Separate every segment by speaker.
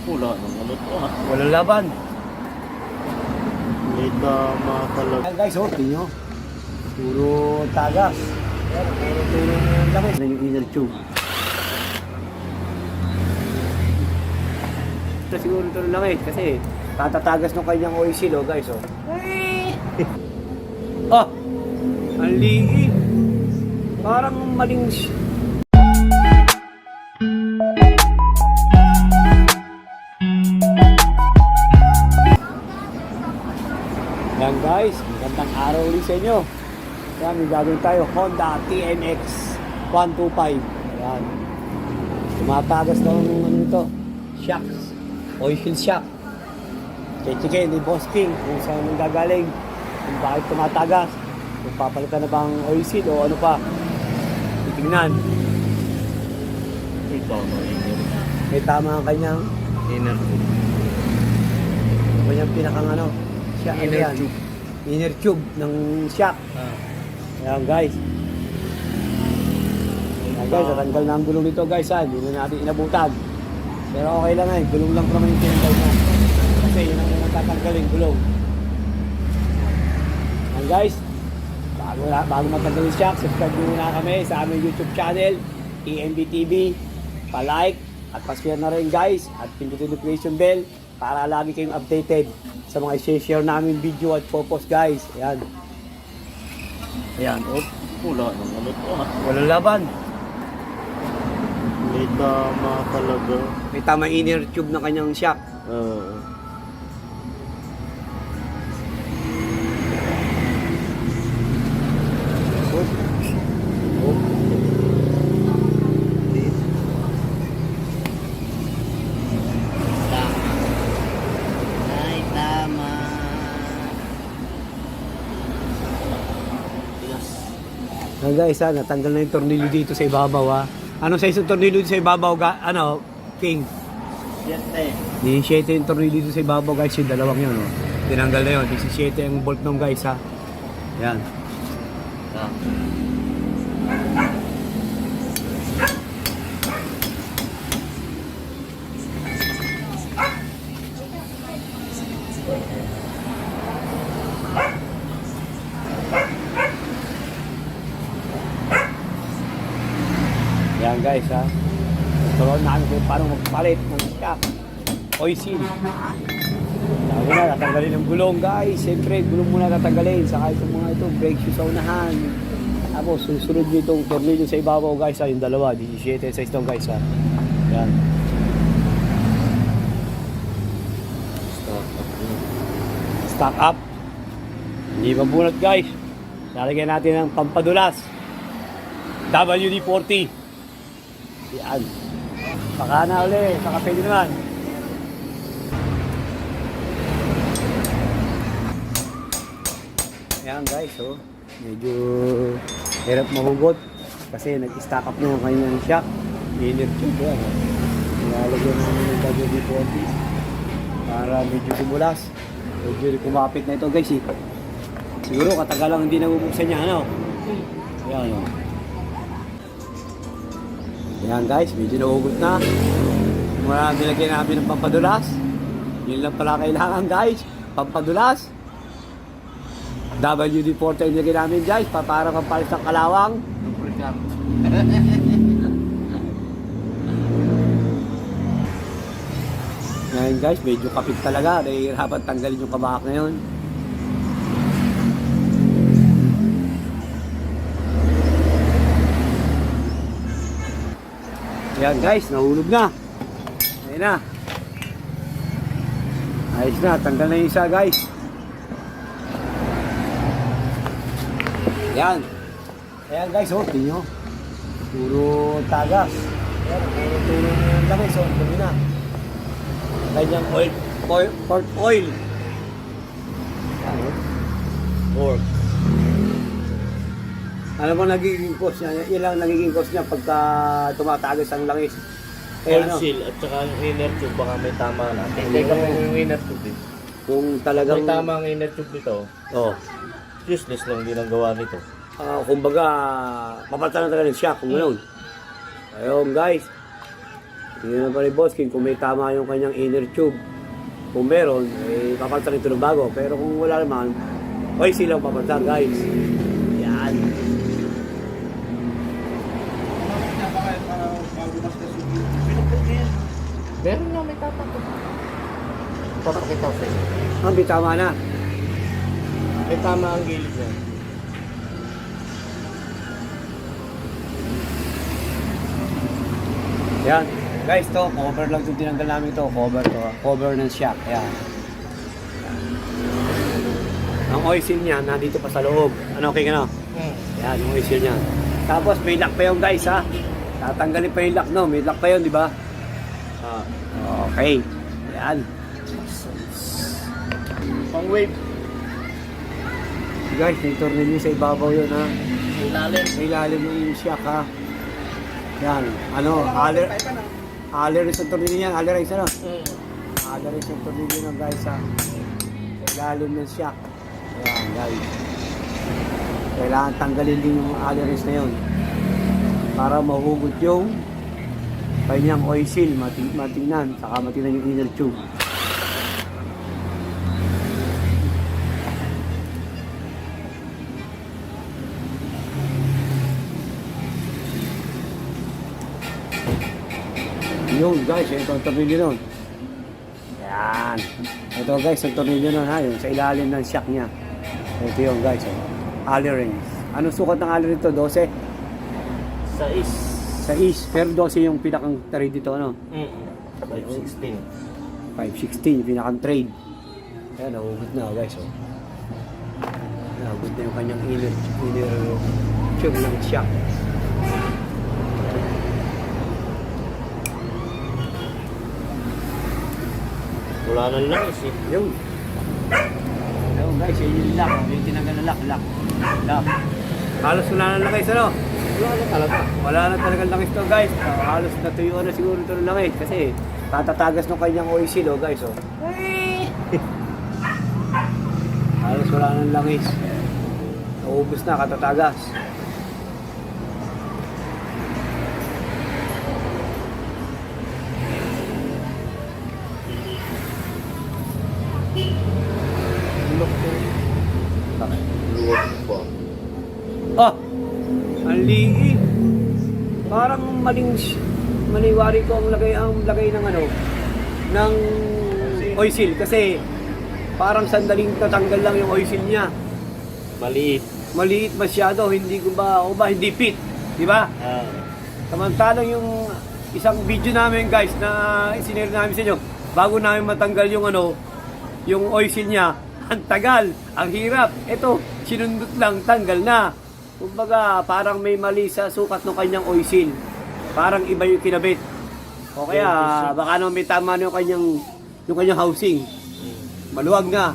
Speaker 1: Wala nang ano to ha.
Speaker 2: Walang laban.
Speaker 1: May tama talaga.
Speaker 2: Ayan guys, tingnan nyo. Puro tagas. Ayan, puro yung langis. Ayan yung inner tube. Ito siguro ito ng langis kasi tatatagas ng kanyang oil seal, oh guys, oh. Oh! Ang liig. Parang maling... Yan guys, magandang araw ulit sa inyo. Yan, may gagawin tayo, Honda TNX 125. Yan. Tumatagas daw ng ano ito, shocks, oil seal shock. Check-checkin ni Boss King kung saan nang gagaling, kung bakit tumatagas, kung papalitan na bang oil seal o ano pa. Titingnan.
Speaker 1: May tama inner.
Speaker 2: May tama ang kanyang
Speaker 1: Inner tube.
Speaker 2: pinakang ano, shock,
Speaker 1: Inner
Speaker 2: yan.
Speaker 1: tube.
Speaker 2: Inner tube ng shock. Ayan guys. Ayan guys, natanggal na ang gulong nito guys ha. Hindi na natin inabutan. Pero okay lang eh. Gulong lang naman yung tinanggal na. Kasi yun ang natatanggalin gulong. Ayan guys. Bago matanggal yung shock, subscribe nyo muna kami sa aming YouTube channel, EMB TV. Pa-like at pa-share na rin guys. At pindutin yung notification bell para lagi kayong updated sa mga i-share namin video at post guys. Ayan. Ayan.
Speaker 1: Oh, wala nang ano to ha.
Speaker 2: Walang laban.
Speaker 1: May tama talaga.
Speaker 2: May tama inner tube na kanyang shock.
Speaker 1: Ay, tama. Yes.
Speaker 2: Ayan guys, natanggal na yung tornilyo dito sa ibabaw ha. Ano sa isang tornilyo dito sa ibabaw? Ano, King?
Speaker 1: Yes eh.
Speaker 2: 17 yung tornilyo dito sa ibabaw guys, yung dalawang yun. Oh. Tinanggal na yun, 17 yung bolt nung guys ha. Ayan. Ayan guys ha. Turuan namin kung paano magpalit ng shock. Oil seal. Sabi na, tatanggalin ang gulong guys. Siyempre, gulong muna tatanggalin. Saka itong mga ito, brake shoes sa unahan. Tapos, susunod nyo itong tornilyo sa ibabaw guys ha. Yung dalawa, 17 size itong guys ha. Ayan. Stock up. Hindi mabunot guys. Lalagyan natin ng pampadulas. WD-40. Yan. Baka na uli. Baka pwede naman. Ayan guys, oh. Medyo hirap mahugot. Kasi nag-stack up na yung kanyang shock. Inner tube. Yan. Nilalagyan namin ng WD-40 para medyo kumulas. Medyo kumapit na ito guys eh. Siguro katagalang hindi nabubuksan niya, ano? Ayan, oh. Ayan guys, medyo nahugot na. Muna nilagyan namin ng pampadulas. Yun lang pala kailangan guys. Pampadulas. WD-40 yung nilagyan namin guys. Para pampalis ng kalawang. Ngayon guys, medyo kapit talaga. Nahihirapan tanggalin yung kabahak na yun. Ayan guys, nahulog na. Ayan na. Ayos na, tanggal na yung isa guys. Ayan. Ayan guys, oh, tingnan nyo. Puro tagas. Ayan, puro tulong yung langis, oh, dumi na. Kanyang port oil. Ayan, oh. Pork. Alam mo nagiging cost niya, ilang nagiging cost niya pagka tumatagas ang langis.
Speaker 1: Oil seal at saka yung inner tube baka may tama na. Teka mo yung inner tube eh.
Speaker 2: Kung talagang...
Speaker 1: May tama ang inner tube nito,
Speaker 2: Oh.
Speaker 1: useless lang din ang gawa nito.
Speaker 2: Kumbaga, papalitan na talaga ng shock kung gano'n. Ayun guys. Tingnan pa rin boss King kung may tama yung kanyang inner tube. Kung meron, eh, papalitan ito ng bago. Pero kung wala naman, oil seal lang papalitan guys. Yan.
Speaker 1: Meron na, may tatakot. Papakita ko sa inyo.
Speaker 2: May tama na.
Speaker 1: May tama ang gilid niya.
Speaker 2: Yan. Guys, to, cover lang itong tinanggal namin ito. Cover to. Cover ng shock. Yan. Ang oil seal niya, nandito pa sa loob. Ano, okay ka na? Yan, yung oil seal niya. Tapos, may lock pa yun guys, ha? Tatanggalin pa yung lock, no? May lock pa yun, di ba? Okay. Yan.
Speaker 1: Pang wave.
Speaker 2: Guys, may tornilyo sa ibabaw yun, ha?
Speaker 1: Ilalim.
Speaker 2: May ilalim yung shock, ha? Yan. Ano, Alleris ang tornilyo niyan. Alleris, ano? Alleris ang tornilyo ng guys, ha? Sa ilalim ng shock. Yan, guys. Kailangan tanggalin din yung Alleris na yun para mahugot yung kanyang oil seal, matingnan, saka matingnan yung inner tube. Yun guys, ito ang tornilyo nun. Yan. Ito guys, ang tornilyo nun ha, yung sa ilalim ng shock niya. Ito yun guys, Allen. Anong sukat ng Allen ito? 12? Sa is. Pero 12 yung pinakang trade dito, ano?
Speaker 1: 516.
Speaker 2: 516 yung pinakang trade. Ayan, nahugot na guys, oh. Nahugot na yung kanyang inner tube ng shock.
Speaker 1: Wala nang langis eh.
Speaker 2: Yun. Ayun guys, yun yung lock. Yung tinanggal na lock. Halos wala na langis, ano?
Speaker 1: Wala na talaga.
Speaker 2: Wala na talagang langis to guys. Halos natuyuan na siguro ito ng langis. Kasi tatatagas ng kanyang oil seal, oh guys, oh. Halos wala nang langis. Naubos na, katatagas.
Speaker 1: Luwag po.
Speaker 2: Ah! Ang liit. Parang maniwari ko ang lagay ng ano ng oil seal kasi parang sandaling tatanggal lang yung oil seal niya. Maliit masyado, hindi hindi fit, di ba? Samantalang yung isang video namin guys na isinare namin sa inyo bago namin matanggal yung yung oil seal niya, ang tagal, ang hirap. Ito, sinundot lang, tanggal na. Kumbaga, parang may mali sa sukat ng kanyang oil seal. Parang iba yung kinabit. O kaya, baka naman may tama na yung kanyang housing. Maluwag na.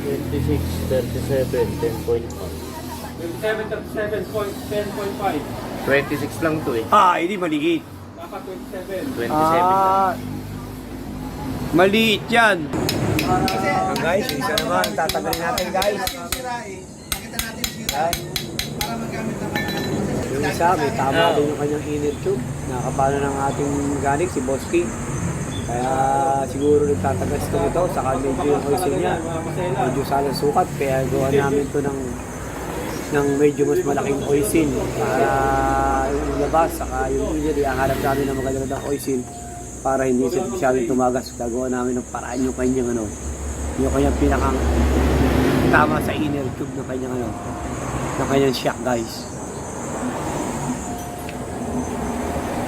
Speaker 1: 26, 37, 10.5.
Speaker 3: 27, 10.5.
Speaker 1: 26 lang to eh.
Speaker 2: Hindi maliit.
Speaker 3: Dapat 27.
Speaker 1: 27.
Speaker 2: Maliit yan. Guys, isa naman, tatanggalin natin guys. Yung isa, may tama din yung kanyang inner tube. Nakapano ng ating mechanic, si Boss King. Kaya siguro nagtatagas ko ito, saka medyo yung oil seal niya. Medyo salang sukat, kaya gawa namin ito ng medyo mas malaking oil seal. Para yung labas, saka yung inner, iangarap namin ng magandang oil seal. Para hindi siya masyadong tumagas. Gagawa namin ng paraan yung kanyang yung kanyang pinakang tama sa inner tube ng kanyang shock guys.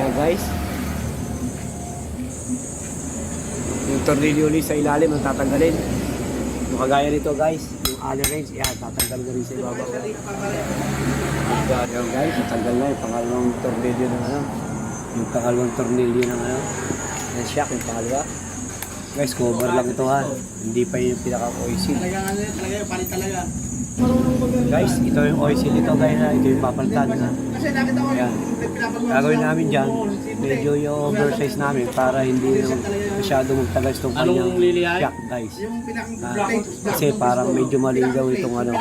Speaker 2: Yan guys. Yung tornilyo ulit sa ilalim ang tatanggalin. Yung kagaya nito guys, yung Allen wrench, yan, tatanggal na rin sa ibabaw. Yan guys, tatanggal na yung pangalawang tornilyo ng yung pangalawang tornilyo ng ng shock, yung pangalawa. Guys, cover lang ito ha. Hindi pa yung pinaka-oil seal.
Speaker 3: Talaga palit talaga.
Speaker 2: Guys, ito yung oil seal ito guys ha. Ito yung papalitan ha.
Speaker 3: Kasi nakita ko
Speaker 2: Yan. Gagawin namin dyan, medyo yung oversize namin para hindi masyado magtagas itong kanyang shock guys. Kasi parang medyo maligaw itong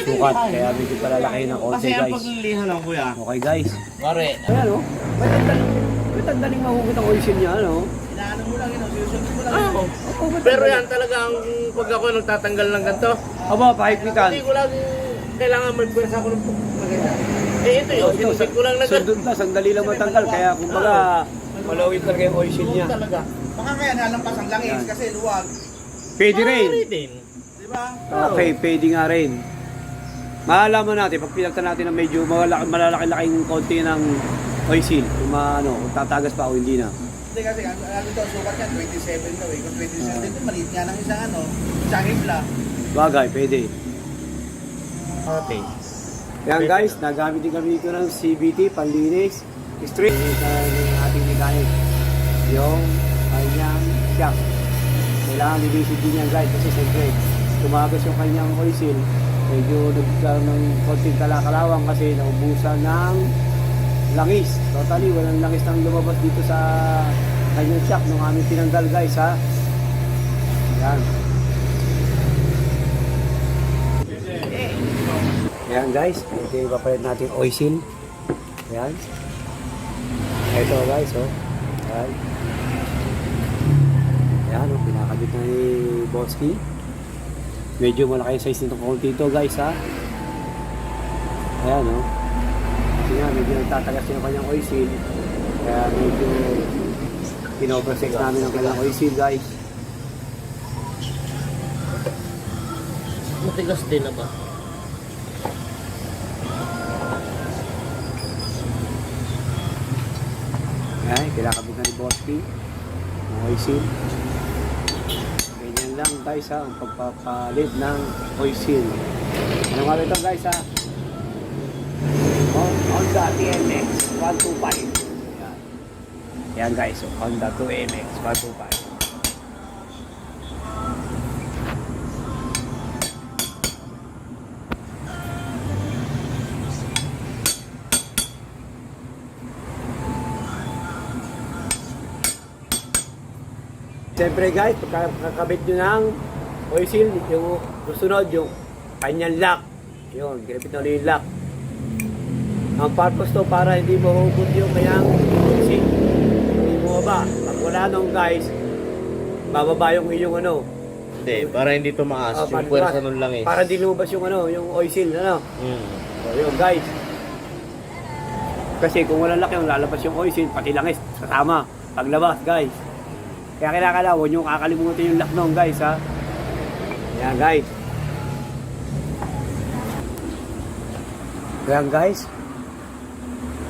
Speaker 2: sukat. Kaya medyo palalaki ng konti
Speaker 1: Kasi ang
Speaker 2: guys.
Speaker 1: paglilihan lang kuya.
Speaker 2: Okay guys.
Speaker 1: Pare.
Speaker 2: Ayan o. Pwede madaling mahugot ang oil seal niya, ano?
Speaker 3: Inaano mo lang yun, sinusunod mo lang
Speaker 1: Oo.
Speaker 3: yun.
Speaker 1: Pero yan talaga ang pag ako nagtatanggal ng ganito.
Speaker 2: Aba, pahigpitan.
Speaker 1: Hindi ko lang kailangan magpwersa ko ng maganda. Eh ito yun, sinusik ko lang na ganito.
Speaker 2: Sundot na, sandali lang matanggal. Kaya kumbaga, malawit talaga yung oil seal niya.
Speaker 1: Talaga.
Speaker 3: Baka kaya nalampas ang langis
Speaker 2: Yan.
Speaker 3: kasi luwag.
Speaker 2: Pwede rin.
Speaker 1: Maaari din.
Speaker 3: Di ba?
Speaker 2: Okay, pwede nga rin. Malalaman natin, pag pinagtan natin na medyo malalaki-laking konti ng oil seal, kung, kung tatagas pa o hindi na.
Speaker 3: Hindi kasi, ano ito, sukat yan, 27 daw eh. Kung 27, maliit nga ng isang isang hibla.
Speaker 2: Bagay, pwede.
Speaker 1: Okay.
Speaker 2: Yan guys, nagamit din kami dito ng CVT, panlinis, straight ng ating mechanic. Yung kanyang shock. Kailangan i-visit din yan guys, kasi siyempre, tumagas yung kanyang oil seal. Medyo nagkaroon ng konting kalakalawang kasi naubusan ng langis. Totally, walang langis nang lumabas dito sa kanyang shock nung aming tinanggal guys ha. Yan. Yan guys, ito yung ipapalit natin oil seal. Yan. Ito guys, oh. Yan. Yan, oh, pinakabit na ni Boski. Medyo malaki yung size nito konti ito guys ha. Ayan o. Kasi nga medyo nagtatagas yung kanyang oil seal. Kaya medyo pinoprosect namin ang kanyang oil seal guys.
Speaker 1: Matigas din na ba?
Speaker 2: Ayan, kinakabit na ni Boski ang oil seal. Ganyan lang guys ha, ang pagpapalit ng oil seal. Ano nga ito guys ha? Honda TMX 125. Yan. Yan guys, so Honda 2MX 125. Siyempre guys, pagkakabit nyo ng oil seal, yung susunod yung kanyang lock. Yun, ginapit na yung lock. Ang purpose to para hindi mahugot yung kanyang oil seal. Hindi mo ba? Pag wala nung guys, bababa yung iyong ano.
Speaker 1: Hindi, para hindi tumaas yung pwersa nun lang eh.
Speaker 2: Para hindi lumabas yung ano, yung oil seal, ano. So yun guys. Kasi kung walang lock yung lalabas yung oil seal, pati langis, kasama. Paglabas guys. Kaya kailangan huwag nyo kakalimutan yung lock nung guys ha. Ayan guys. Ayan guys.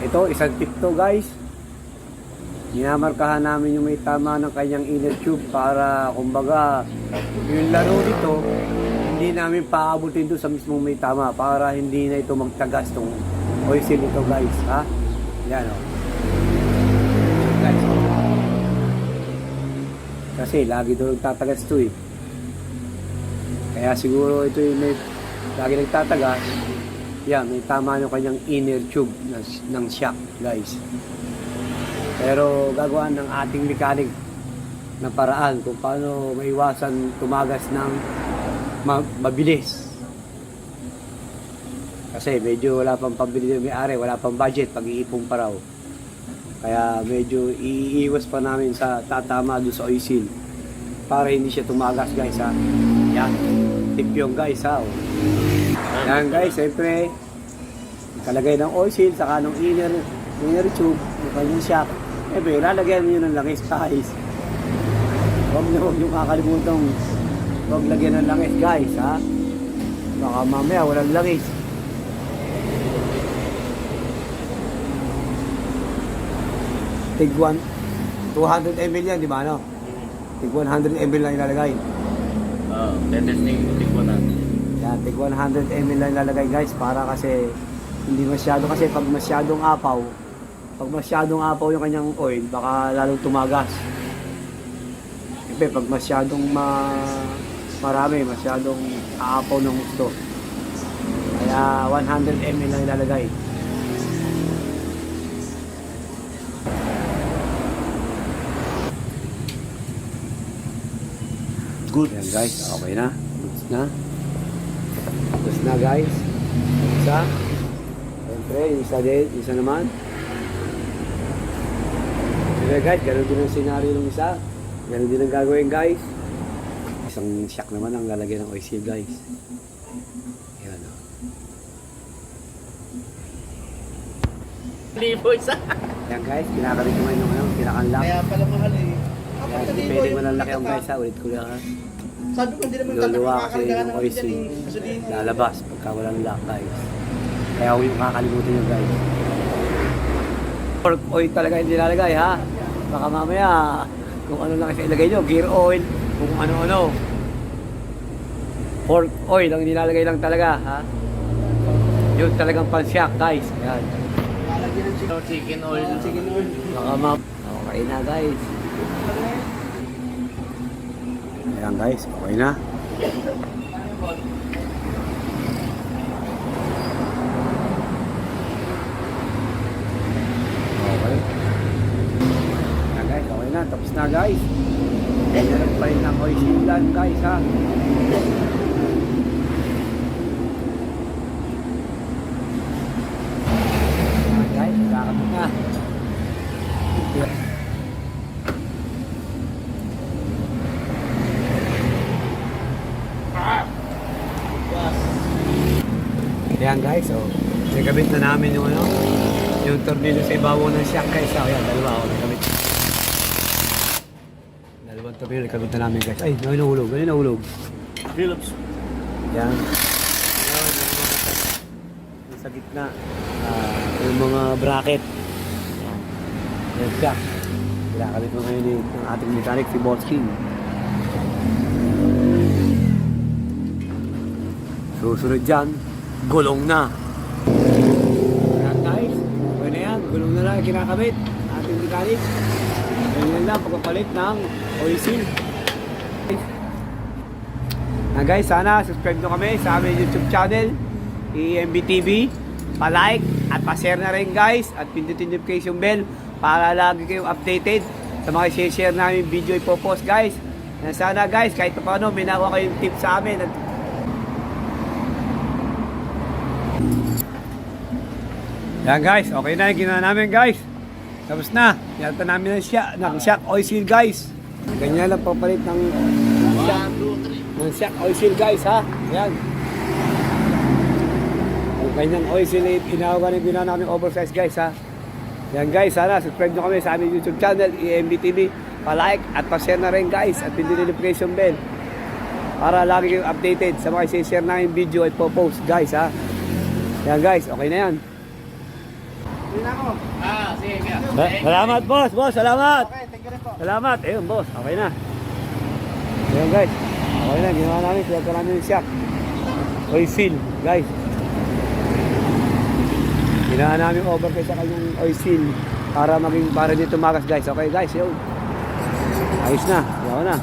Speaker 2: Ito, isang tip to guys. Minamarkahan namin yung may tama ng kanyang inner tube para kumbaga yung laro dito hindi namin paabutin doon sa mismong may tama para hindi na ito magtagas tong oil seal nito guys ha. Ayan o. Guys. Kasi lagi doon nagtatagas ito eh. Kaya siguro ito yung may lagi nagtatagas. Yan, may tama yung kanyang inner tube ng shock guys. Pero gagawa ng ating mechanic na paraan kung paano maiwasan tumagas ng mabilis. Kasi medyo wala pang pambili ng may-ari, wala pang budget, pag-iipon pa raw. Kaya medyo iiwas pa namin sa tatama doon sa oil seal para hindi siya tumagas guys ha. Yan, tip yung guys ha. Yan guys, siyempre kalagay ng oil seal saka ng inner tube yung kanyang shock. Siyempre lalagyan nyo ng langis guys. Huwag nyo kakalimutan huwag lagyan ng langis guys ha. Baka mamaya walang langis. Tig 200 ml yan, di ba ano? Tig 100 ml lang ilalagay.
Speaker 1: Testing yung tigwa natin.
Speaker 2: Yan, tig 100 ml lang ilalagay guys para kasi hindi masyado kasi pag masyadong apaw yung kanyang oil, baka lalong tumagas. Siyempre, pag masyadong marami, masyadong aapaw ng gusto. Kaya 100 ml lang ilalagay. Good. Yan guys, okay na. Goods na. Goods na guys. Isa. Siyempre, isa din. Isa naman. Okay guys, ganun din ang scenario ng isa. Ganun din ang gagawin guys. Isang shock naman ang lalagyan ng oil seal guys. Ayan o.
Speaker 1: Libo isa.
Speaker 2: Ayan guys, kinakabit naman yung kinakanlock.
Speaker 3: Kaya pala mahal eh.
Speaker 2: Ayan, depende mo ng laki ang guys ha. Ulit ko lang ha.
Speaker 3: Sabi ko hindi naman
Speaker 2: Luluwa kasi
Speaker 3: makakargahan
Speaker 2: yung
Speaker 3: naman
Speaker 2: oil
Speaker 3: dyan
Speaker 2: seal.
Speaker 3: eh. Gasolina.
Speaker 2: Lalabas pagka walang lock guys. Kaya huwag yung kakalimutan nyo guys. Pork oil talaga hindi nilalagay ha. Baka mamaya kung ano lang kasi ilagay nyo, gear oil, kung ano-ano. Pork oil ang nilalagay lang talaga ha. Yun talagang pan-shock guys. Ayan.
Speaker 3: Lalagyan ng chicken.
Speaker 1: Chicken oil.
Speaker 3: Chicken oil.
Speaker 2: Baka okay na guys. Ayan guys, okay na. Okay. Ayan guys, okay na. Tapos na guys. Meron pa rin ng oil seal lang guys ha. Ayan guys, kakabit na. Ayan guys, so nagkabit na namin yung yung tornilyo sa ibabaw ng shock guys. So, ayan, dalawa ako nagkabit. Dalawang tornilyo nagkabit na namin guys. Ay, nahulog, nahulog.
Speaker 1: Phillips.
Speaker 2: Ayan. Yung sa gitna, yung mga bracket. Ayan, shock. Kinakabit mo ngayon yung ating mechanic, si Boss King. Susunod dyan, gulong na. Ayan guys, okay na yan. Gulong na lang kinakabit. Ating mechanic. Ganyan lang, pagpapalit ng oil seal. Guys, sana subscribe nyo kami sa aming YouTube channel, EMB TV. Pa-like at pa-share na rin guys. At pindutin notification bell para lagi kayong updated sa mga share namin video ipopost guys. Sana guys, kahit pa paano, may nakuha kayong tip sa amin. Yan guys, okay na yung ginawa namin guys. Tapos na, nilata namin ng shock oil seal guys. Ganyan lang papalit ng shock oil seal guys ha. Yan. Ang ganyang oil seal, inawagan yung ginawa namin oversize guys ha. Yan guys, sana subscribe nyo kami sa aming YouTube channel, EMB TV. Pa-like at pa-share na rin guys at pindutin notification bell para lagi kayong updated sa mga share namin video at po-post guys ha. Yan guys, okay na yan.
Speaker 1: Sige.
Speaker 2: Salamat boss, salamat.
Speaker 3: Okay, thank you rin po.
Speaker 2: Salamat. Ayun boss, okay na. Ayun guys, okay na, ginawa namin, pinagka namin yung shock. Oil seal, guys. Ginawa namin over kay sa kanyang oil seal para dito tumakas guys. Okay guys, yun. Ayos na, yaw na.